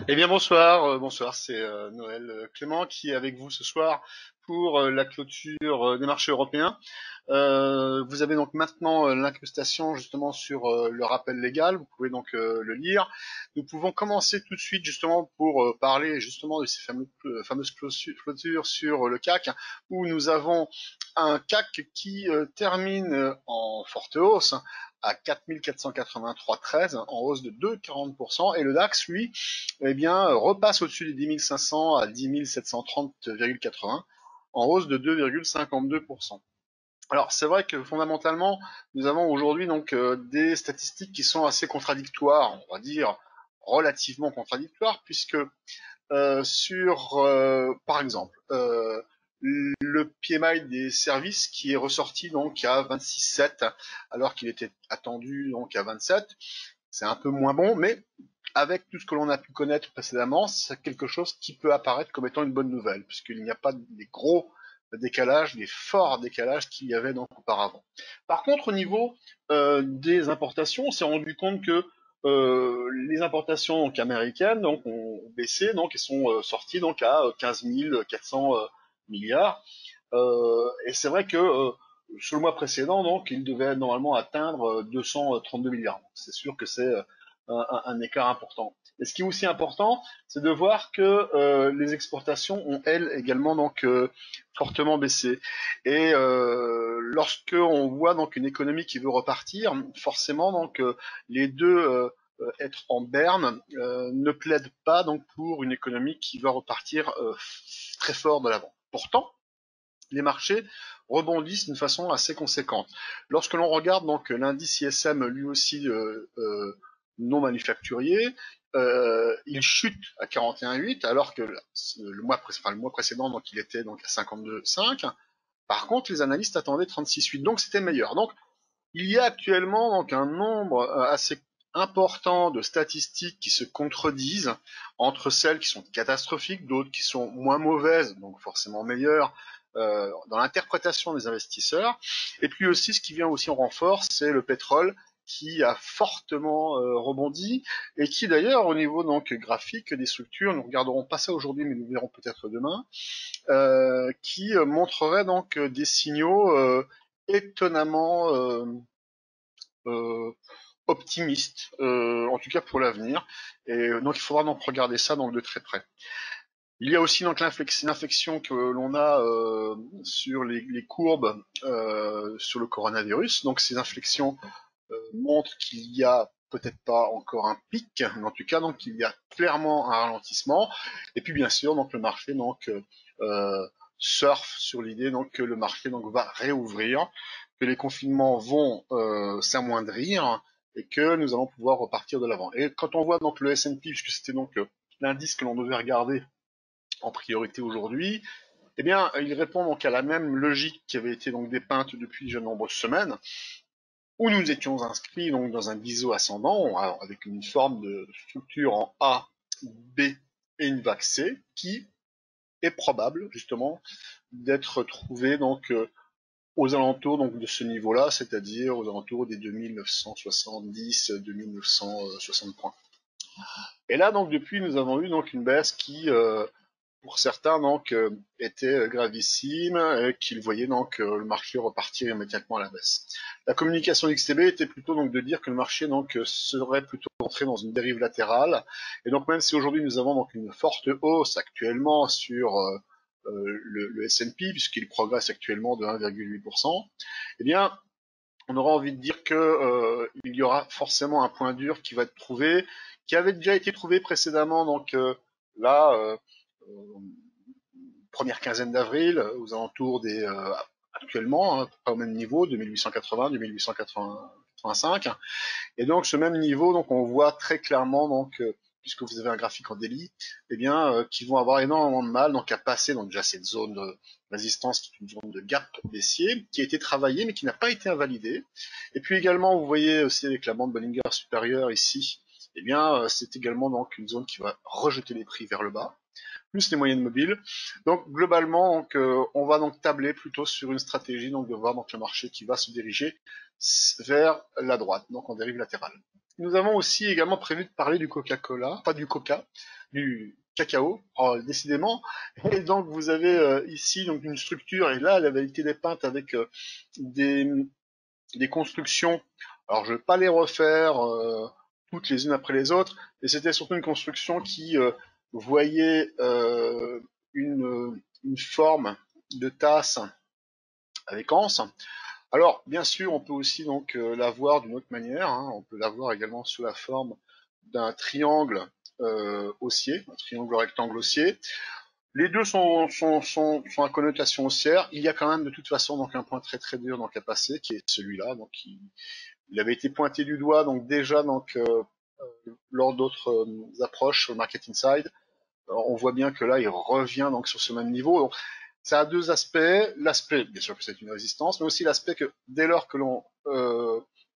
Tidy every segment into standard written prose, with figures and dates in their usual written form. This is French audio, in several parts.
Eh bien bonsoir, bonsoir, c'est Noël Clément qui est avec vous ce soir pour la clôture des marchés européens. Vous avez donc maintenant l'incrustation justement sur le rappel légal, vous pouvez donc le lire. Nous pouvons commencer tout de suite justement pour parler justement de ces fameuses clôtures sur le CAC, où nous avons un CAC qui termine en forte hausse à 4483,13, en hausse de 2,40%, et le DAX, lui, eh bien, repasse au-dessus des 10 500 à 10 730,80, en hausse de 2,52%. Alors c'est vrai que fondamentalement, nous avons aujourd'hui donc des statistiques qui sont assez contradictoires, on va dire relativement contradictoires, puisque par exemple, le PMI des services qui est ressorti donc à 26,7 alors qu'il était attendu donc à 27, c'est un peu moins bon, mais avec tout ce que l'on a pu connaître précédemment, c'est quelque chose qui peut apparaître comme étant une bonne nouvelle, puisqu'il n'y a pas des gros décalages, des forts décalages qu'il y avait donc auparavant. Par contre, au niveau des importations, on s'est rendu compte que les importations donc américaines donc ont baissé donc et sont sorties donc à 15 400 milliards. Et c'est vrai que sur le mois précédent donc il devait normalement atteindre 232 milliards. C'est sûr que c'est un écart important. Et ce qui est aussi important, c'est de voir que les exportations ont elles également donc fortement baissé. Et lorsque on voit donc une économie qui veut repartir, forcément donc les deux être en berne ne plaident pas donc pour une économie qui va repartir très fort de l'avant. Pourtant, les marchés rebondissent d'une façon assez conséquente. Lorsque l'on regarde donc l'indice ISM, lui aussi non manufacturier, il chute à 41,8 alors que le mois précédent donc il était donc à 52,5. Par contre, les analystes attendaient 36,8, donc c'était meilleur. Donc il y a actuellement donc un nombre assez important de statistiques qui se contredisent entre celles qui sont catastrophiques, d'autres qui sont moins mauvaises, donc forcément meilleures dans l'interprétation des investisseurs. Et puis aussi, ce qui vient aussi en renfort, c'est le pétrole qui a fortement rebondi et qui d'ailleurs au niveau donc graphique des structures, nous regarderons pas ça aujourd'hui, mais nous verrons peut-être demain, qui montrerait donc des signaux étonnamment euh, optimiste, en tout cas pour l'avenir. Et donc il faudra donc regarder ça donc de très près. Il y a aussi donc l'infection que l'on a sur les courbes sur le coronavirus. Donc ces inflexions montrent qu'il y a peut-être pas encore un pic, mais en tout cas donc il y a clairement un ralentissement. Et puis bien sûr donc le marché donc surfe sur l'idée donc que le marché donc va réouvrir, que les confinements vont s'amoindrir et que nous allons pouvoir repartir de l'avant. Et quand on voit donc le S&P, puisque c'était donc l'indice que l'on devait regarder en priorité aujourd'hui, eh bien, il répond donc à la même logique qui avait été donc dépeinte depuis de nombreuses semaines, où nous étions inscrits donc dans un biseau ascendant avec une forme de structure en A, B et une vague C qui est probable justement d'être trouvée donc aux alentours donc de ce niveau-là, c'est-à-dire aux alentours des 2970-2960 points. Et là donc depuis nous avons eu donc une baisse qui pour certains donc était gravissime et qu'ils voyaient donc le marché repartir immédiatement à la baisse. La communication d'XTB était plutôt donc de dire que le marché donc serait plutôt entré dans une dérive latérale, et donc même si aujourd'hui nous avons donc une forte hausse actuellement sur le S&P puisqu'il progresse actuellement de 1,8%, eh bien on aura envie de dire que il y aura forcément un point dur qui va être trouvé, qui avait déjà été trouvé précédemment donc là euh, première quinzaine d'avril, aux alentours des actuellement, hein, pas au même niveau, 2880, 2885. Et donc ce même niveau, donc on voit très clairement, donc puisque vous avez un graphique en daily, eh bien, qui vont avoir énormément de mal donc à passer donc déjà cette zone de résistance qui est une zone de gap baissier qui a été travaillée mais qui n'a pas été invalidée. Et puis également, vous voyez aussi avec la bande Bollinger supérieure ici, eh bien, c'est également donc une zone qui va rejeter les prix vers le bas, plus les moyennes mobiles. Donc globalement, donc, on va donc tabler plutôt sur une stratégie donc de voir donc le marché qui va se diriger vers la droite, donc en dérive latérale. Nous avons aussi également prévu de parler du Coca-Cola, pas du Coca, du cacao, oh, décidément. Et donc vous avez ici donc une structure, et là elle avait été dépeinte avec des, des constructions. Alors je vais pas les refaire toutes les unes après les autres, mais c'était surtout une construction qui voyait une forme de tasse avec anse. Alors, bien sûr, on peut aussi donc la voir d'une autre manière, hein. On peut la voir également sous la forme d'un triangle haussier, un triangle rectangle haussier. Les deux sont à connotation haussière. Il y a quand même de toute façon donc un point très très dur donc à passer, qui est celui-là. Donc il avait été pointé du doigt donc déjà donc lors d'autres approches sur le Market Inside. Alors, on voit bien que là il revient donc sur ce même niveau. Donc, ça a deux aspects. L'aspect, bien sûr que c'est une résistance, mais aussi l'aspect que dès lors que l'on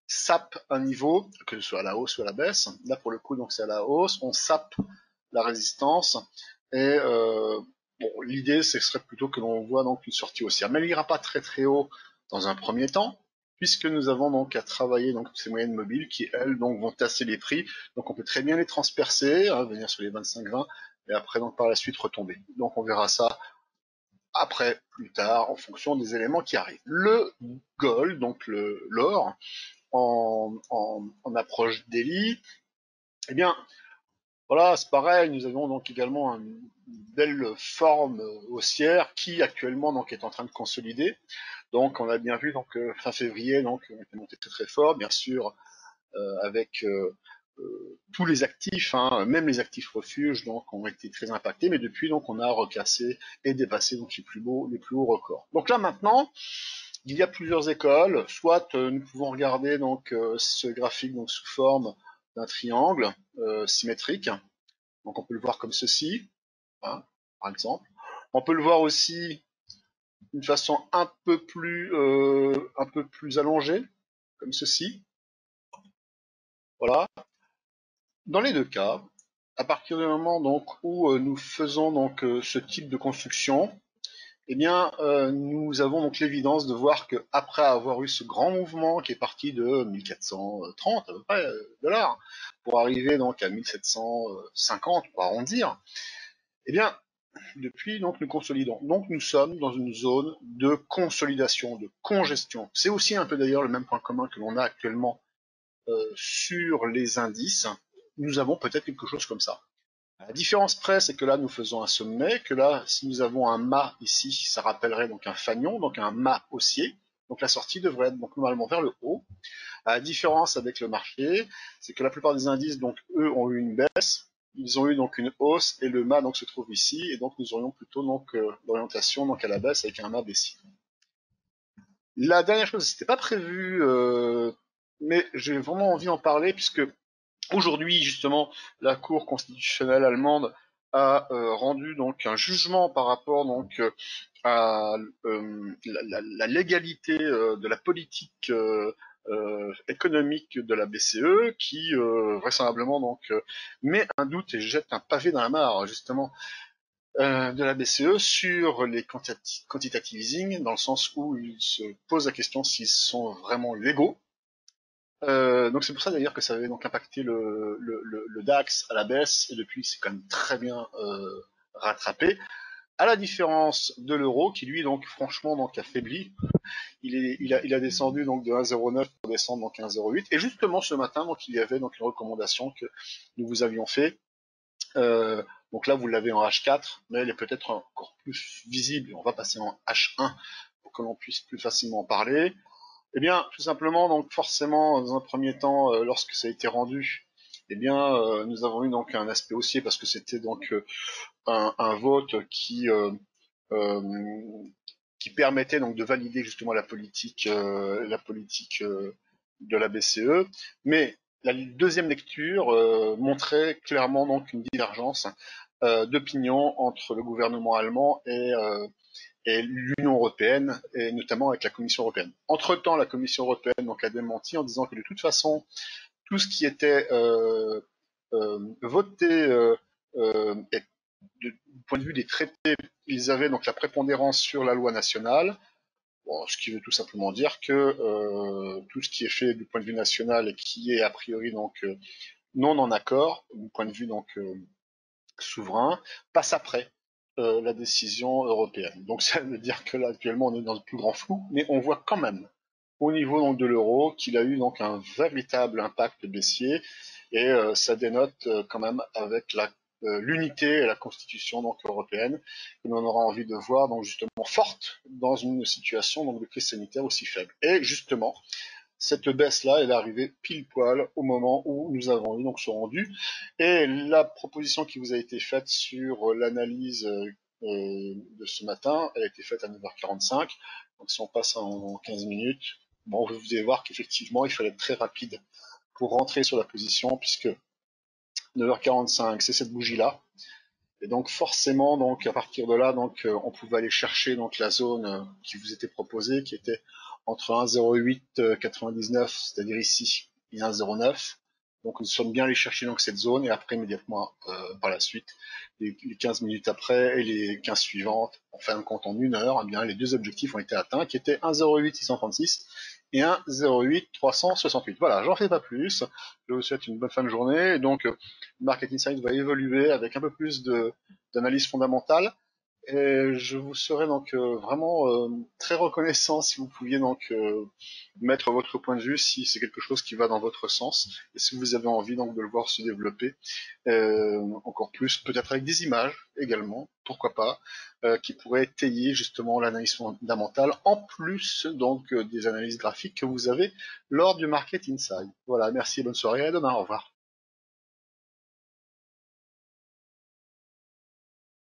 sape un niveau, que ce soit à la hausse ou à la baisse, là pour le coup donc c'est à la hausse, on sape la résistance et bon, l'idée ce serait plutôt que l'on voit donc une sortie haussière, mais elle n'ira pas très très haut dans un premier temps, puisque nous avons donc à travailler donc ces moyennes mobiles qui elles donc vont tasser les prix, donc on peut très bien les transpercer, hein, venir sur les 25-20 et après donc par la suite retomber. Donc on verra ça après, plus tard, en fonction des éléments qui arrivent. Le gold, donc l'or, en approche daily, eh bien, voilà, c'est pareil, nous avons donc également une belle forme haussière qui actuellement donc est en train de consolider. Donc on a bien vu donc fin février donc on était monté très très fort, bien sûr avec tous les actifs, hein, même les actifs refuges, donc ont été très impactés, mais depuis donc on a recassé et dépassé donc les plus hauts records. Donc là maintenant, il y a plusieurs écoles, soit nous pouvons regarder donc ce graphique donc sous forme d'un triangle symétrique, donc on peut le voir comme ceci, hein, par exemple. On peut le voir aussi d'une façon un peu plus allongée, comme ceci. Voilà. Dans les deux cas, à partir du moment donc où nous faisons donc ce type de construction, eh bien nous avons donc l'évidence de voir que après avoir eu ce grand mouvement qui est parti de 1430 à peu près dollars pour arriver donc à 1750 pour arrondir, eh bien depuis donc nous consolidons. Donc nous sommes dans une zone de consolidation, de congestion. C'est aussi un peu d'ailleurs le même point commun que l'on a actuellement sur les indices. Nous avons peut-être quelque chose comme ça. La différence près, c'est que là, nous faisons un sommet, que là, si nous avons un mât ici, ça rappellerait donc un fanion, donc un mât haussier. Donc la sortie devrait être donc normalement vers le haut. La différence avec le marché, c'est que la plupart des indices, donc eux, ont eu une baisse. Ils ont eu donc une hausse et le mât donc se trouve ici et donc nous aurions plutôt donc l'orientation donc à la baisse avec un mât baissier. La dernière chose, c'était pas prévu, mais j'ai vraiment envie d'en parler puisque aujourd'hui, justement, la Cour constitutionnelle allemande a rendu donc un jugement par rapport donc à la légalité de la politique économique de la BCE, qui vraisemblablement donc met un doute et jette un pavé dans la mare justement de la BCE sur les quantitative easing, dans le sens où il se pose la question s'ils sont vraiment légaux. Donc c'est pour ça d'ailleurs que ça avait donc impacté le DAX à la baisse et depuis c'est quand même très bien rattrapé. À la différence de l'euro qui lui donc franchement donc a faibli, il a descendu donc de 1,09 pour descendre donc à 1,08 et justement ce matin donc il y avait donc une recommandation que nous vous avions fait. Donc là vous l'avez en H4 mais elle est peut-être encore plus visible. On va passer en H1 pour que l'on puisse plus facilement en parler. Eh bien, tout simplement, donc forcément, dans un premier temps, lorsque ça a été rendu, eh bien, nous avons eu donc un aspect haussier parce que c'était donc un vote euh, qui permettait donc de valider justement la politique de la BCE. Mais la deuxième lecture montrait clairement donc une divergence d'opinion entre le gouvernement allemand et l'Union européenne, et notamment avec la Commission européenne. Entre-temps, la Commission européenne donc, a démenti en disant que de toute façon, tout ce qui était voté et du point de vue des traités, ils avaient donc la prépondérance sur la loi nationale. Bon, ce qui veut tout simplement dire que tout ce qui est fait du point de vue national et qui est a priori donc non en accord, du point de vue donc souverain, passe après la décision européenne. Donc ça veut dire que là actuellement on est dans le plus grand flou, mais on voit quand même au niveau donc de l'euro qu'il a eu donc un véritable impact baissier et ça dénote quand même avec la l'unité et la constitution donc européenne que l'on aura envie de voir donc justement forte dans une situation donc de crise sanitaire aussi faible. Et justement, cette baisse-là, elle est arrivée pile poil au moment où nous avons eu donc ce rendu. Et la proposition qui vous a été faite sur l'analyse de ce matin, elle a été faite à 9h45. Donc si on passe en 15 minutes, bon, vous allez voir qu'effectivement, il fallait être très rapide pour rentrer sur la position, puisque 9h45, c'est cette bougie-là. Et donc forcément, donc à partir de là, donc on pouvait aller chercher donc la zone qui vous était proposée, qui était entre 1,0899, c'est-à-dire ici, et 1,09. Donc nous sommes bien allés chercher donc cette zone et après immédiatement par la suite, les 15 minutes après et les 15 suivantes, en fin de compte en une heure, eh bien les deux objectifs ont été atteints, qui étaient 1,08 636 et 1,08 368. Voilà, j'en fais pas plus. Je vous souhaite une bonne fin de journée. Et donc Market Insight va évoluer avec un peu plus d'analyse fondamentale. Et je vous serais donc vraiment très reconnaissant si vous pouviez donc mettre votre point de vue si c'est quelque chose qui va dans votre sens et si vous avez envie donc de le voir se développer encore plus, peut-être avec des images également, pourquoi pas, qui pourraient étayer justement l'analyse fondamentale en plus donc des analyses graphiques que vous avez lors du Market Insight. Voilà, merci et bonne soirée, à demain, au revoir.